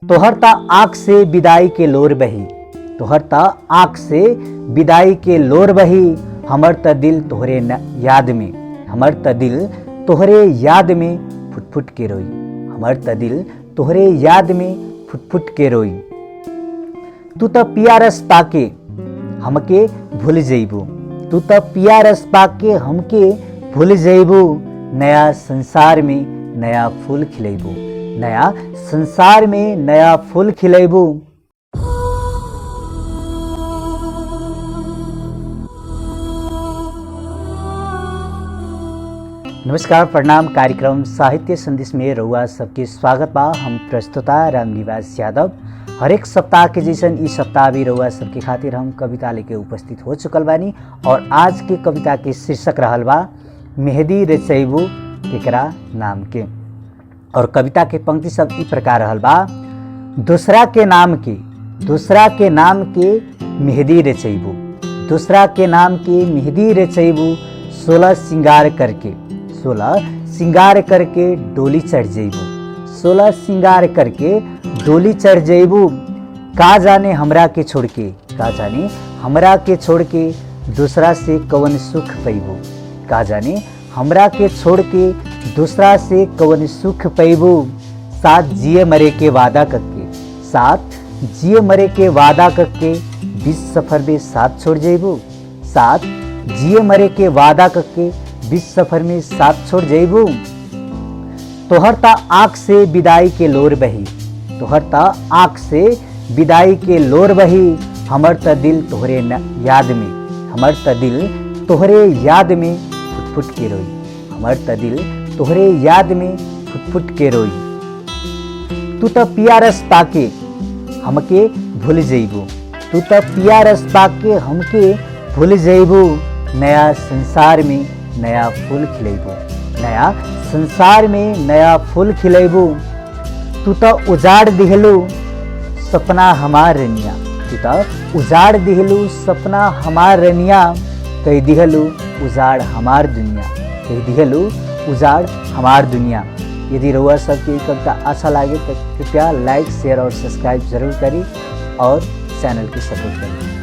तोहर ता आँख से विदाई के लोर बही, तोहर ता आँख से विदाई के लोर बही, हमर त दिल तोहरे याद में, हमर त दिल तोहरे याद में फुट फुट के रोई, हमर त दिल तोहरे याद में फुट फुट के रोई। तू त पिया रस पाके हमके भूल जइबू, तू त पिया रस पाके हमके भूल जइबू, नया संसार में नया फूल खिलैबू, नया संसार में नया फूल खिलैबू। नमस्कार, प्रणाम। कार्यक्रम साहित्य संदेश में रउआ सबके स्वागत बा। हम प्रस्तुता रामनिवास यादव। हरेक सप्ताह के जैसन इस सप्ताह भी रउआ सबके खातिर हम कविता लेके उपस्थित हो चुकल बानी और आज के कविता के शीर्षक रहल बा मेहदी रचैबू केकरा नाम के। और कविता के पंक्ति सब ई प्रकार रहल बा। दूसरा के नाम के, दूसरा के नाम के मेहदी रचैबू, दूसरा के नाम के मेहदी रचैबू, 16 श्रृंगार करके, 16 श्रृंगार करके डोली चढ़ जइबू, 16 श्रृंगार करके डोली चढ़ जइबू। का जाने हमरा के छोड़ के, का जाने हमरा के छोड़ के दूसरा से कवन सुख पैबू, का जाने हमरा के छोड़ के दूसरा से कवन सुख पैबू। साथ जिए मरे के वादा करके, साथ जिए मरे के वादा करके बीच सफर में साथ छोड़ जइबू, साथ जिए मरे के वादा करके बीच सफर में साथ छोड़ जइबू। तोहर ता आँख से विदाई के लोर बही, तोहर ता आँख से विदाई के लोर बही, हमर त दिल तोहरे याद में, हमर त दिल तोहरे याद में फुट फुट के रोई, हमर त दिल तोहरे याद में फुट फुट के रोई। तू त पिया रस पाके हमके भूल जइबू, तू त पिया रस पाके हमके भूल जइबू, नया संसार में नया फूल खिलैबू, नया संसार में नया फूल खिलैबू। तू त उजाड़ दिहलू सपना हमार रनिया, तू त उजाड़ दिहलू सपना हमार रनिया, कह दिहलू उजाड़ हमार दुनिया, कह दिहलू उजाड़ हमार दुनिया। यदि रउआ सबके ये कविता अच्छा लगे तो कृपया लाइक, शेयर और सब्सक्राइब जरूर करी और चैनल की सपोर्ट करें।